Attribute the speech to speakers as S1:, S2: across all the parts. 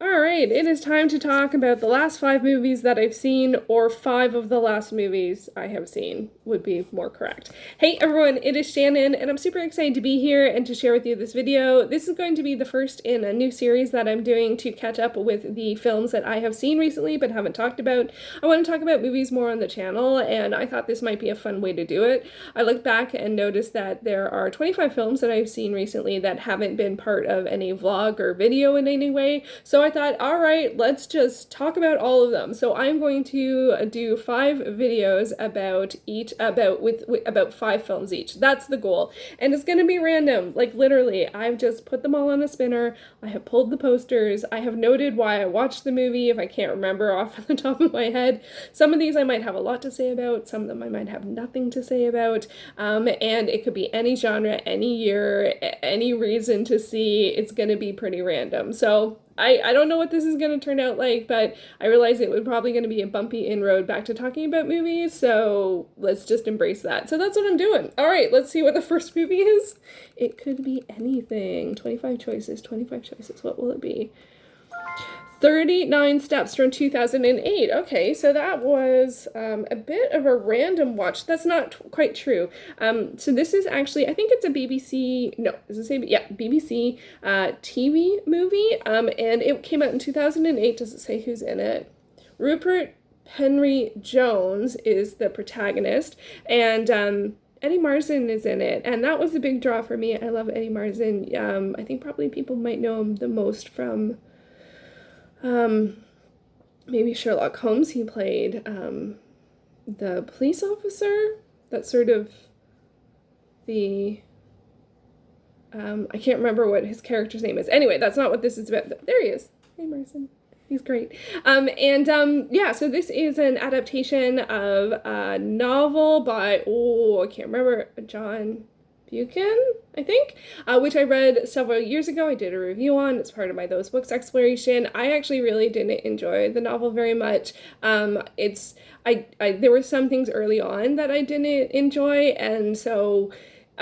S1: All right, it is time to talk about the last 5 movies that I've seen, or 5 of the last movies I have seen, would be more correct. Hey everyone, it is Shannon, and I'm super excited to be here and to share with you this video. This is going to be the first in a new series that I'm doing to catch up with the films that I have seen recently but haven't talked about. I want to talk about movies more on the channel, and I thought this might be a fun way to do it. I looked back and noticed that there are 25 films that I've seen recently that haven't been part of any vlog or video in any way, so I thought, all right, let's just talk about all of them. So I'm going to do 5 videos about 5 films each. That's the goal. And it's going to be random. Like literally, I've just put them all on a spinner. I have pulled the posters. I have noted why I watched the movie if I can't remember off the top of my head. Some of these I might have a lot to say about. Some of them I might have nothing to say about. And it could be any genre, any year, any reason to see. It's going to be pretty random. So I don't know what this is going to turn out like, but I realize it would probably going to be a bumpy inroad back to talking about movies, so let's just embrace that. So that's what I'm doing. All right, let's see what the first movie is. It could be anything. 25 choices, 25 choices. What will it be? 39 Steps from 2008. Okay, so that was a bit of a random watch. That's not quite true. So this is actually, I think it's a BBC, no, does it say, yeah, BBC TV movie, and it came out in 2008. Does it say who's in it? Rupert Henry Jones is the protagonist, and Eddie Marsan is in it, and that was a big draw for me. I love Eddie Marsan. I think probably people might know him the most from maybe Sherlock Holmes. He played the police officer. That's sort of the I can't remember what his character's name is. Anyway, that's not what this is about. There he is. Hey, Marson. He's great. Yeah, so this is an adaptation of a novel by, I can't remember, John Buchan, I think, which I read several years ago. I did a review on. It's part of my Those Books exploration. I actually really didn't enjoy the novel very much. There were some things early on that I didn't enjoy, and so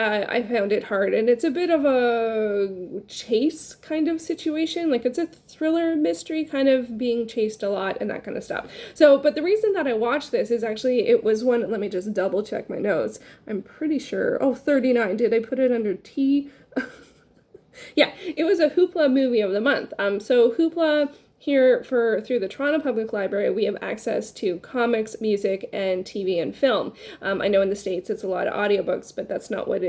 S1: I found it hard, and it's a bit of a chase kind of situation. Like, it's a thriller mystery, kind of being chased a lot and that kind of stuff. So, but the reason that I watched this is actually, it was one, let me just double check my notes. I'm pretty sure, 39, did I put it under T? Yeah, it was a Hoopla movie of the month. So Hoopla, here through the Toronto Public Library, we have access to comics, music, and TV and film. I know in the States it's a lot of audiobooks, but that's not what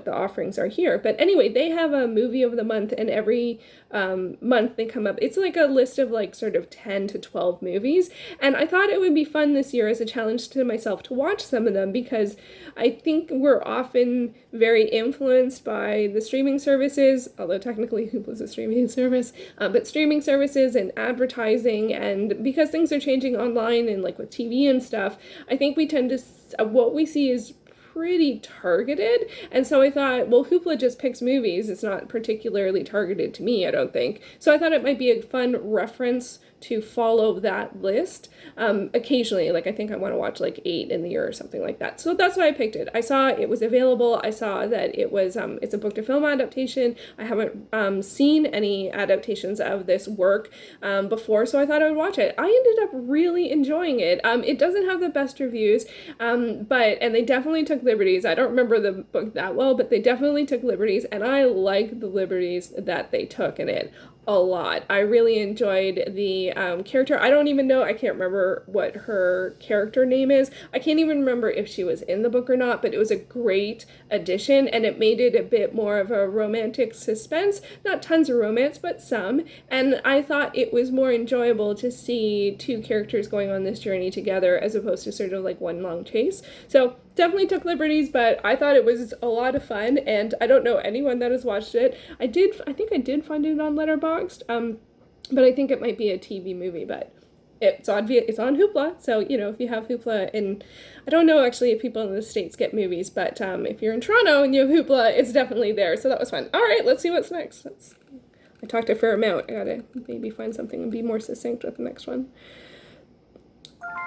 S1: the offerings are here. But anyway, they have a movie of the month, and every month they come up. It's like a list of like sort of 10 to 12 movies, and I thought it would be fun this year as a challenge to myself to watch some of them, because I think we're often very influenced by the streaming services, although technically Hoopla's a streaming service, but streaming services and advertising, and because things are changing online and like with TV and stuff, I think we tend to, what we see is pretty targeted. And so I thought, well, Hoopla just picks movies. It's not particularly targeted to me, I don't think. So I thought it might be a fun reference to follow that list occasionally. Like, I think I want to watch like 8 in the year or something like that. So that's why I picked it. I saw it was available. I saw that it was it's a book to film adaptation. I haven't seen any adaptations of this work before, so I thought I would watch it. I ended up really enjoying it. It doesn't have the best reviews, and they definitely took liberties. I don't remember the book that well, but they definitely took liberties, and I like the liberties that they took in it a lot. I really enjoyed the character. I don't even know, I can't remember what her character name is. I can't even remember if she was in the book or not, but it was a great addition, and it made it a bit more of a romantic suspense. Not tons of romance, but some. And I thought it was more enjoyable to see 2 characters going on this journey together as opposed to sort of like one long chase. So definitely took liberties, but I thought it was a lot of fun, and I don't know anyone that has watched it. I think I did find it on Letterboxd, but I think it might be a TV movie, but it's on Hoopla, so, you know, if you have Hoopla, and I don't know actually if people in the States get movies, but if you're in Toronto and you have Hoopla, it's definitely there, so that was fun. All right, let's see what's next. I talked a fair amount. I gotta maybe find something and be more succinct with the next one.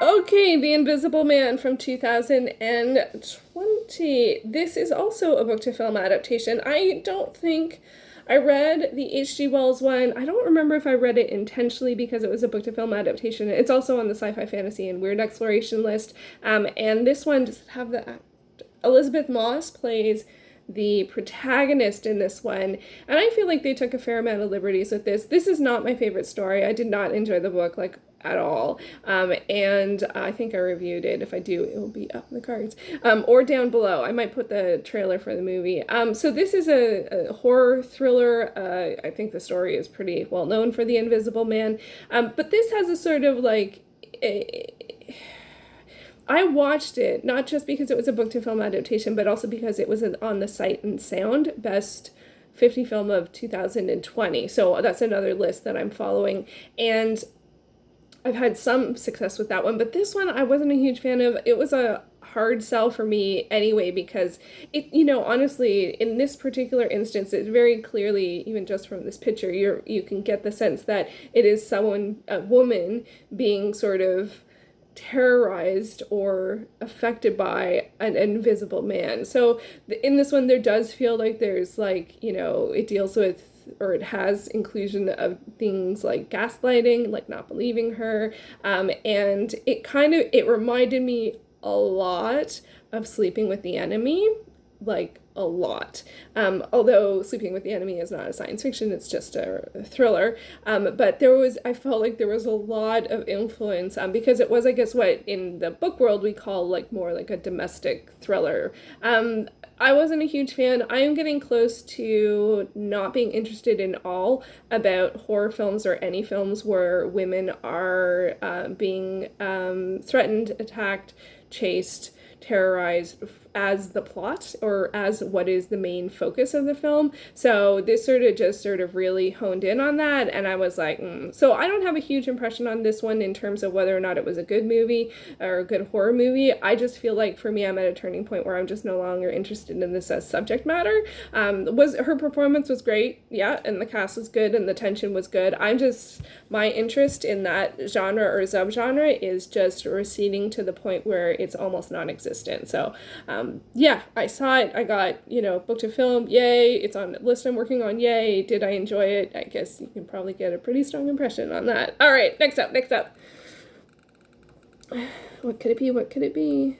S1: Okay, The Invisible Man from 2020. This is also a book to film adaptation. I don't think I read the H.G. Wells one. I don't remember if I read it intentionally because it was a book to film adaptation. It's also on the sci-fi, fantasy, and weird exploration list. And this one does have the Elizabeth Moss plays the protagonist in this one, and I feel like they took a fair amount of liberties with this. This is not my favorite story. I did not enjoy the book like at all. And I think I reviewed it. If I do, it will be up in the cards, or down below. I might put the trailer for the movie. So this is a horror thriller. I think the story is pretty well known for The Invisible Man. But this has a sort of like, I watched it not just because it was a book to film adaptation, but also because it was on the Sight and Sound Best 50 Film of 2020. So that's another list that I'm following. And I've had some success with that one, but this one I wasn't a huge fan of. It was a hard sell for me anyway, because it, honestly, in this particular instance, it's very clearly, even just from this picture, you can get the sense that it is a woman being sort of terrorized or affected by an invisible man. So in this one, there does feel like there's like, it deals with, or it has inclusion of things like gaslighting, like not believing her. And it reminded me a lot of Sleeping with the Enemy, like a lot. Although Sleeping with the Enemy is not a science fiction, it's just a thriller. But I felt like there was a lot of influence, because it was, I guess, what in the book world we call like more like a domestic thriller. I wasn't a huge fan. I am getting close to not being interested in all about horror films or any films where women are being threatened, attacked, chased, terrorized as the plot or as what is the main focus of the film. So this sort of really honed in on that, and I was like, So I don't have a huge impression on this one in terms of whether or not it was a good movie or a good horror movie. I just feel like for me, I'm at a turning point where I'm just no longer interested in this as subject matter. Her performance was great, yeah, and the cast was good and the tension was good. My interest in that genre or subgenre is just receding to the point where it's almost non-existent. So yeah, I saw it. I got, booked a film. Yay. It's on the list I'm working on. Yay. Did I enjoy it? I guess you can probably get a pretty strong impression on that. All right. Next up. What could it be? What could it be?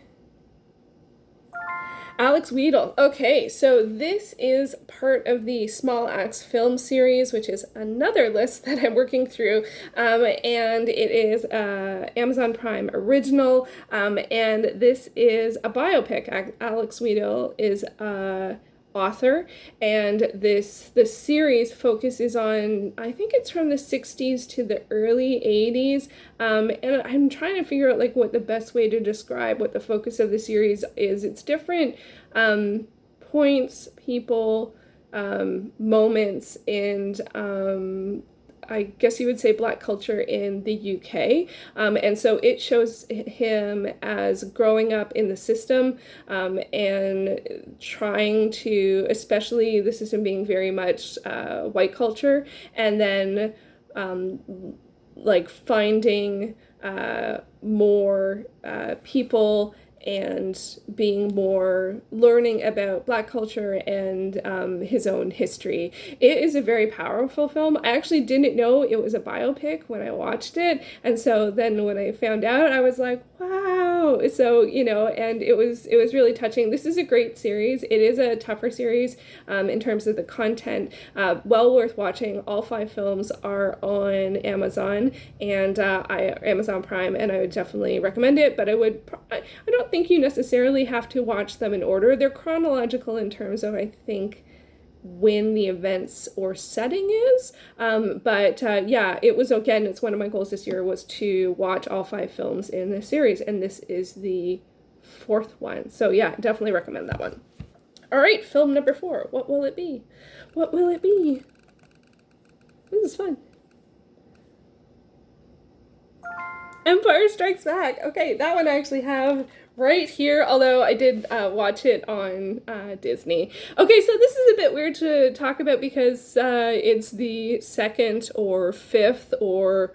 S1: Alex Wheatle. Okay, so this is part of the Small Axe film series, which is another list that I'm working through, and it is Amazon Prime original, and this is a biopic. Alex Wheatle is author, and this series focuses on, I think it's from the 60s to the early 80s, and I'm trying to figure out like what the best way to describe what the focus of the series is. It's different points, people, moments, and I guess you would say Black culture in the UK. And so it shows him as growing up in the system, and trying to, especially the system being very much white culture, and then like finding more people and being more learning about Black culture and his own history. It is a very powerful film. I actually didn't know it was a biopic when I watched it, and so then when I found out, I was like, wow. So and it was really touching. This is a great series. It is a tougher series in terms of the content. Well worth watching. All 5 films are on Amazon and Amazon Prime, and I would definitely recommend it. But I don't think you necessarily have to watch them in order. They're chronological in terms of, I think, when the events or setting is. But yeah, it was, again, it's one of my goals this year was to watch all 5 films in the series, and this is the 4th one. So yeah, definitely recommend that one. All right, film number 4. What will it be? What will it be? This is fun. Empire Strikes Back. Okay, that one I actually have right here, although I did watch it on Disney. Okay, so this is a bit weird to talk about because it's the 2nd or 5th or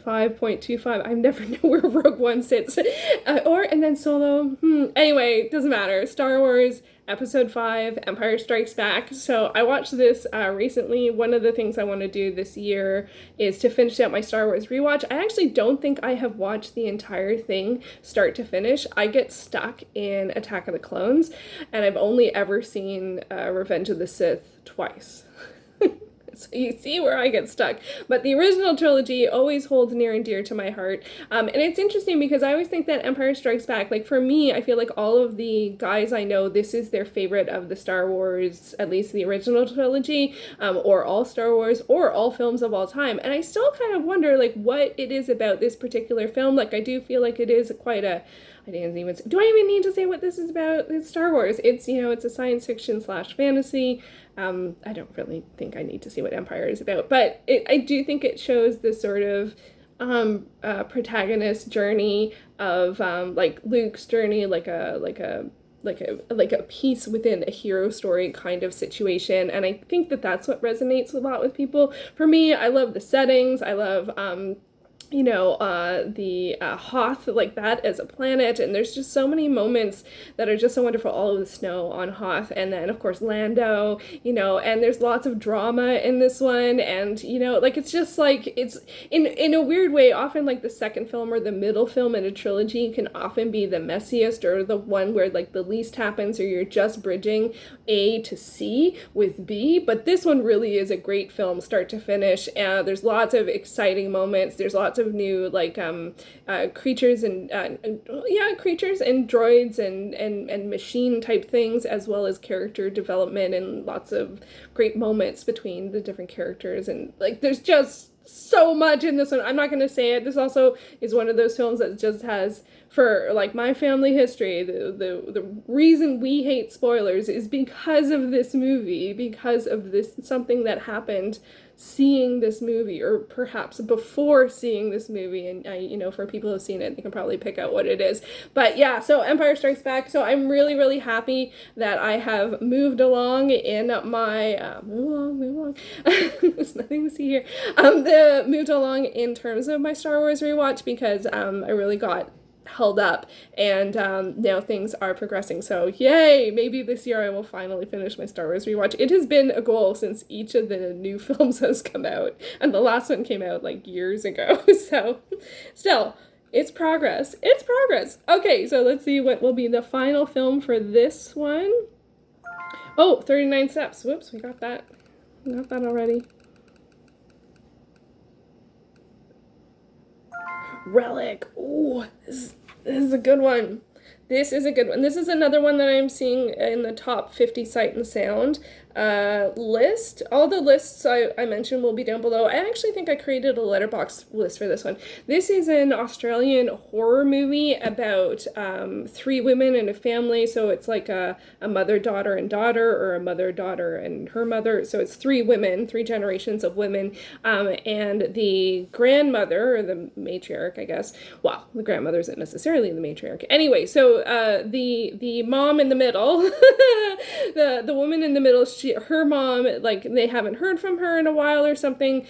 S1: 5.25. I never know where Rogue One sits. And then Solo. Anyway, doesn't matter. Star Wars Episode 5, Empire Strikes Back. So I watched this recently. One of the things I want to do this year is to finish out my Star Wars rewatch. I actually don't think I have watched the entire thing start to finish. I get stuck in Attack of the Clones, and I've only ever seen Revenge of the Sith twice. So you see where I get stuck. But the original trilogy always holds near and dear to my heart. And it's interesting because I always think that Empire Strikes Back, like for me, I feel like all of the guys I know, this is their favorite of the Star Wars, at least the original trilogy, or all Star Wars, or all films of all time. And I still kind of wonder, like, what it is about this particular film. Like, I do feel like it is quite a, I didn't even say, do I even need to say what this is about? It's Star Wars. It's, you know, it's a science fiction / fantasy. I don't really think I need to see what Empire is about, but I do think it shows this sort of protagonist journey of like Luke's journey, like a piece within a hero story kind of situation. And I think that that's what resonates a lot with people. For me, I love the settings. I love the Hoth, like that as a planet, and there's just so many moments that are just so wonderful. All of the snow on Hoth, and then of course Lando, and there's lots of drama in this one, and like it's just like it's in a weird way, often like the second film or the middle film in a trilogy can often be the messiest, or the one where like the least happens, or you're just bridging A to C with B. But this one really is a great film start to finish. There's lots of exciting moments, there's lots of new like creatures and creatures and droids and machine type things, as well as character development and lots of great moments between the different characters, and like there's just so much in this one. I'm not going to say it. This also is one of those films that just has, for like my family history, the reason we hate spoilers is because of this movie, because of this something that happened seeing this movie, or perhaps before seeing this movie. And for people who've seen it, they can probably pick out what it is. But yeah, so Empire Strikes Back. So I'm really, really happy that I have moved along in my move along. There's nothing to see here. Moved along in terms of my Star Wars rewatch, because I really got held up, and now things are progressing. So yay, maybe this year I will finally finish my Star Wars rewatch. It has been a goal since each of the new films has come out, and the last one came out like years ago. So still, it's progress. Okay, so let's see what will be the final film for this one. Oh, 39 Steps. Whoops, we got that already. Relic. Ooh, this is a good one. This is another one that I'm seeing in the top 50 Sight and Sound list. All the lists I mentioned will be down below. I actually think I created a letterbox list for this one. This is an Australian horror movie about 3 women and a family. So it's like a mother, daughter, and daughter, or a mother, daughter, and her mother. So it's 3 women, 3 generations of women. And the grandmother, or the matriarch, I guess. Well, the grandmother isn't necessarily the matriarch. Anyway, so the mom in the middle, the woman in the middle, her mom, like, they haven't heard from her in a while or something,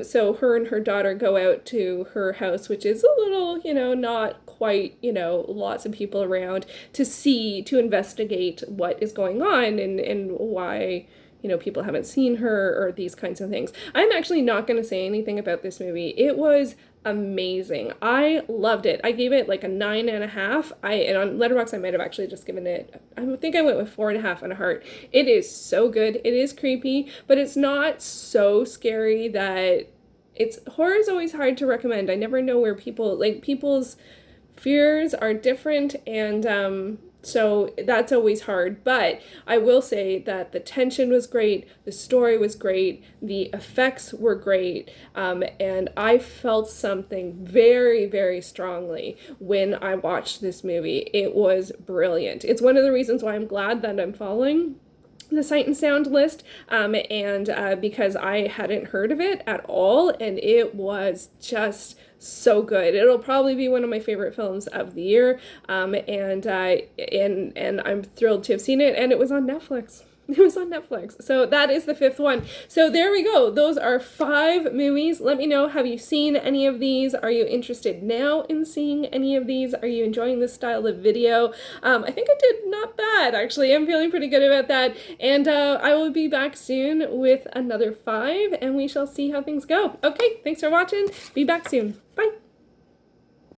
S1: so her and her daughter go out to her house, which is a little, not quite, lots of people around, to investigate what is going on, and why people haven't seen her, or these kinds of things. I'm actually not going to say anything about this movie. It was amazing. I loved it. I gave it like a 9.5. And on Letterboxd I might have actually just given it, I think I went with 4.5 and a heart. It is so good. It is creepy, but it's not so scary that horror is always hard to recommend. I never know where people's fears are different, and so that's always hard. But I will say that the tension was great, the story was great, the effects were great, and I felt something very, very strongly when I watched this movie. It was brilliant. It's one of the reasons why I'm glad that I'm following the Sight and Sound list, and because I hadn't heard of it at all, and it was just so good. It'll probably be one of my favorite films of the year, and I'm thrilled to have seen it, and it was on Netflix. It was on Netflix. So that is the 5th one. So there we go. Those are 5 movies. Let me know, have you seen any of these? Are you interested now in seeing any of these? Are you enjoying this style of video? I think I did not bad, actually. I'm feeling pretty good about that. And I will be back soon with another 5, and we shall see how things go. Okay, thanks for watching. Be back soon. Bye.